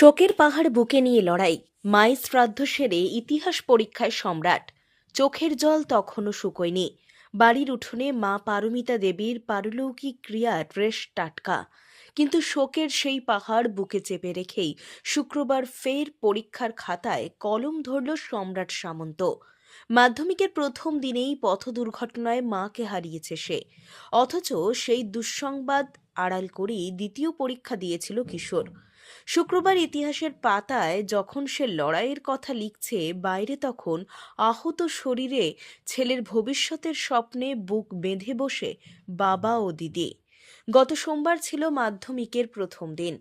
শোকের পাহাড় বুকে নিয়ে লড়াই। মায়ের শ্রাদ্ধ সেরে ইতিহাস পরীক্ষায় সম্রাট। চোখের জল তখনও শুকোয়নি। বাড়ির উঠোনে মা পারমিতা দেবীর পারলৌকিক ক্রিয়া রেশ টাটকা। কিন্তু শোকের সেই পাহাড় বুকে চেপে রেখেই শুক্রবার ফের পরীক্ষার খাতায় কলম ধরল সম্রাট সামন্ত। মাধ্যমিকের প্রথম দিনেই পথ দুর্ঘটনায় মাকে হারিয়েছে সে। অথচ সেই দুঃসংবাদ আড়াল করেই দ্বিতীয় পরীক্ষা দিয়েছিল কিশোর। শুক্রবার ইতিহাসের পাতায় যখন সে লড়াইয়ের কথা লিখছে, বাইরে তখন আহত শরীরে ছেলের ভবিষ্যতের স্বপ্নে বুক বেঁধে বসে বাবা ও দিদি। গত সোমবার ছিল মাধ্যমিকের প্রথম দিন।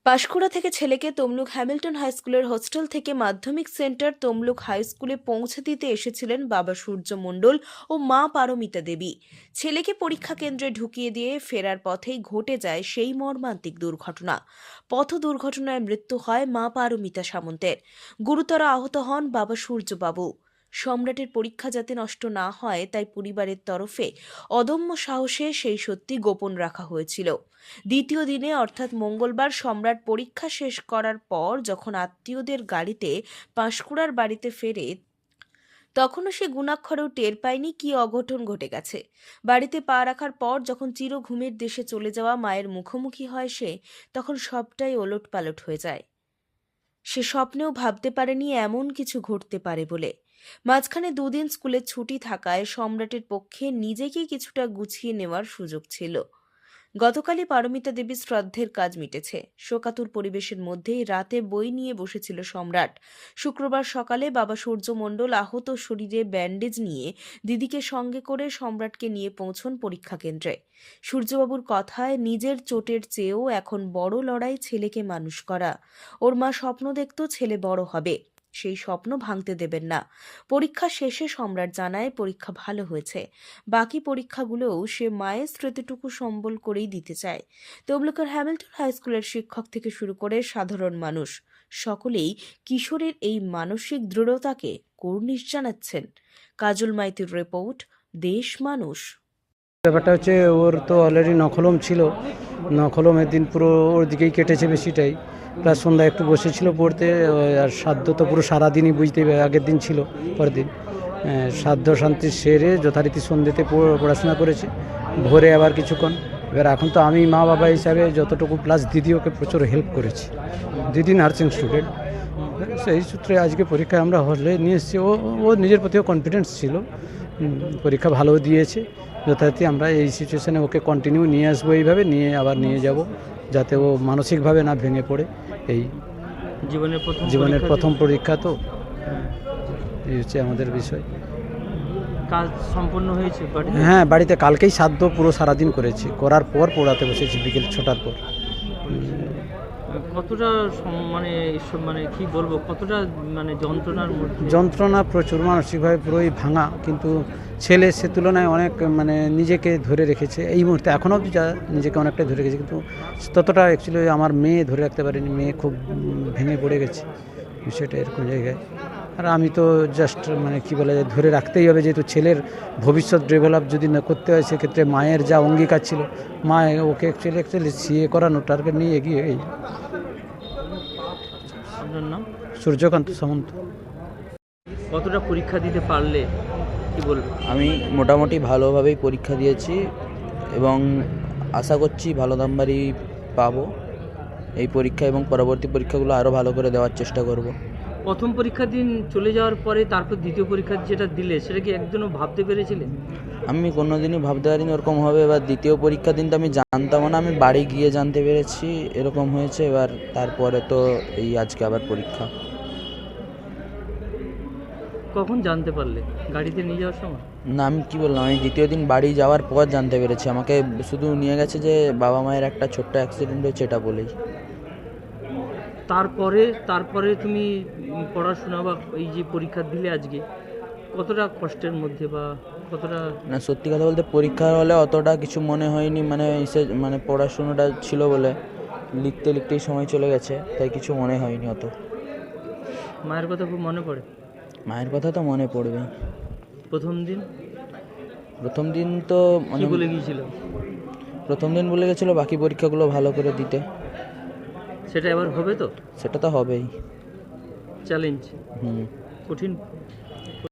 পাঁশকুড়া থেকে ছেলেকে তমলুক হ্যামিল্টন হাই স্কুলের হোস্টেল থেকে মাধ্যমিক সেন্টার তমলুক হাই স্কুলে পৌঁছে দিতে এসেছিলেন বাবা সূর্য মণ্ডল ও মা পারমিতা দেবী। ছেলেকে পরীক্ষা কেন্দ্রে ঢুকিয়ে দিয়ে ফেরার পথেই ঘটে যায় সেই মর্মান্তিক দুর্ঘটনা। পথ দুর্ঘটনায় মৃত্যু হয় মা পারমিতা সামন্তের। গুরুতর আহত হন বাবা সূর্যবাবু। সম্রাটের পরীক্ষা যাতে নষ্ট না হয় তাই পরিবারের তরফে অদম্য সাহসে সেই সত্যি গোপন রাখা হয়েছিল। দ্বিতীয় দিনে অর্থাৎ মঙ্গলবার সম্রাট পরীক্ষা শেষ করার পর যখন আত্মীয়দের গাড়িতে পাঁশকুড়ার বাড়িতে ফেরে, তখনও সে গুণাক্ষরেও টের পায়নি কি অঘটন ঘটে গেছে। বাড়িতে পা রাখার পর যখন চির ঘুমের দেশে চলে যাওয়া মায়ের মুখোমুখি হয় সে, তখন সবটাই ওলটপালট হয়ে যায়। সে স্বপ্নেও ভাবতে পারেনি এমন কিছু ঘটতে পারে বলে। মাঝখানে দুদিন স্কুলের ছুটি থাকায় সম্রাটের পক্ষে নিজেকে কিছুটা গুছিয়ে নেওয়ার সুযোগ ছিল। গতকালই পারমিতা দেবীর শ্রাদ্ধের কাজ মিটেছে। শোকাতুর পরিবেশের মধ্যেই রাতে বই নিয়ে বসেছিল সম্রাট। শুক্রবার সকালে বাবা সূর্য মণ্ডল আহত শরীরে ব্যান্ডেজ নিয়ে দিদিকে সঙ্গে করে সম্রাটকে নিয়ে পৌঁছন পরীক্ষা কেন্দ্রে। সূর্যবাবুর কথায় নিজের চোটের চেয়েও এখন বড় লড়াই ছেলেকে মানুষ করা। ওর মা স্বপ্ন দেখত ছেলে বড় হবে, সেই স্বপ্ন ভাঙতে দেবেন না। পরীক্ষা শেষে সম্রাট জানায় পরীক্ষা ভালো হয়েছে। বাকি পরীক্ষাগুলোও সে মায়ের স্মৃতিটুকু সম্বল করেই দিতে চায়। তমলুকের হ্যামিল্টন হাই স্কুলের শিক্ষক থেকে শুরু করে সাধারণ মানুষ সকলেই কিশোরের এই মানসিক দৃঢ়তাকে কুর্নিশ জানাচ্ছেন। কাজল মাইতির রিপোর্ট, দেশ মানুষ। ব্যাপারটা হচ্ছে ওর তো অলরেডি নখলম ছিল, নখলমের দিন পুরো ওর দিকেই কেটেছে বেশিটাই। প্লাস সন্ধ্যা একটু বসেছিল পড়তে, আর সাধ্য তো পুরো সারাদিনই বুঝতে আগের দিন ছিল, পরের দিন সাধ্য শান্তি সেরে যথারীতি সন্ধ্যেতে পড়াশোনা করেছে, ভোরে আবার কিছুক্ষণ। এবার এখন তো আমি মা বাবা হিসাবে যতটুকু, প্লাস দিদি ওকে প্রচুর হেল্প করেছি। দিদি নার্সিং স্টুডেন্ট, সেই সূত্রে আজকে পরীক্ষায় আমরা হলে নিয়ে এসেছি। ও নিজের প্রতিও কনফিডেন্স ছিল, পরীক্ষা ভালো দিয়েছে। যথারীতি আমরা এই সিচুয়েশানে ওকে কন্টিনিউ নিয়ে আসবো, এইভাবে আবার নিয়ে যাব, যাতে ও মানসিকভাবে না ভেঙে পড়ে। এই জীবনের প্রথম পরীক্ষা তো, এই হচ্ছে আমাদের বিষয়। কাজ সম্পন্ন হয়েছে? হ্যাঁ, বাড়িতে কালকেই সাধ্য পুরো সারাদিন করেছি, করার পর পড়াতে বসেছি বিকেল 6টার পর। কতটা মানে কি বলবো, কতটা যন্ত্রণার মধ্যে? যন্ত্রণা প্রচুর, মানসিকভাবে পুরোই ভাঙা। কিন্তু ছেলে সে তুলনায় অনেক নিজেকে ধরে রেখেছে এই মুহূর্তে, এখনও অবধি যা নিজেকে অনেকটাই ধরে রেখেছে। কিন্তু ততটা অ্যাকচুয়ালি আমার মেয়ে ধরে রাখতে পারেনি। মেয়ে খুব ভেঙে পড়ে গেছে বিষয়টা এরকম জায়গায়। আর আমি তো জাস্ট কী বলা যায়, ধরে রাখতেই হবে, যেহেতু ছেলের ভবিষ্যৎ ডেভেলপ যদি না করতে হয়, সেক্ষেত্রে মায়ের যা অঙ্গীকার ছিল, মা ওকে অ্যাকচুয়ালি সিএ করানো টার্গেট নিয়ে এগিয়ে। এই আপনার নাম? সূর্যকান্ত সামন্ত। কতটা পরীক্ষা দিতে পারলে কি বলবো? আমি মোটামুটি ভালোভাবেই পরীক্ষা দিয়েছি এবং আশা করছি ভালো নাম্বারই পাবো এই পরীক্ষা, এবং পরবর্তী পরীক্ষাগুলো আরও ভালো করে দেওয়ার চেষ্টা করব। প্রথম পরীক্ষার দিন চলে যাওয়ার পরে তারপর দ্বিতীয় পরীক্ষা যেটা দিলে, সেটা কি একদিনও ভাবতে পেরেছিলেন? আমি কোনো দিনই ভাবতে পারিনি ওরকম হবে। এবার দ্বিতীয় পরীক্ষার দিন তো আমি জানতাম না, আমি বাড়ি গিয়ে জানতে পেরেছি এরকম হয়েছে। এবার তারপরে তো এই আজকে আবার পরীক্ষা। কখন জানতে পারলে? গাড়িতে নিয়ে যাওয়ার সময়? না, আমি কী বললাম, আমি দ্বিতীয় দিন বাড়ি যাওয়ার পর জানতে পেরেছি। আমাকে শুধু নিয়ে গেছে যে বাবা মায়ের একটা ছোট্ট অ্যাক্সিডেন্ট হয়েছে, এটা বলেই। তারপরে তুমি পড়াশোনা বা এই যে পরীক্ষা দিলে আজকে, কতটা কষ্টের মধ্যে বা কতটা? না, সত্যি কথা বলতে পরীক্ষার হলে অতটা কিছু মনে হয়নি, পড়াশুনোটা ছিল বলে লিখতেই সময় চলে গেছে, তাই কিছু মনে হয়নি অত। মায়ের কথা খুব মনে পড়ে? মায়ের কথা তো মনে পড়বেই। প্রথম দিন তো কি বলে গিয়েছিল? প্রথম দিন বলে গেছিলো বাকি পরীক্ষাগুলো ভালো করে দিতে। সেটা এবার হবে তো? সেটা তো হবেই। চ্যালেঞ্জ হুম। কঠিন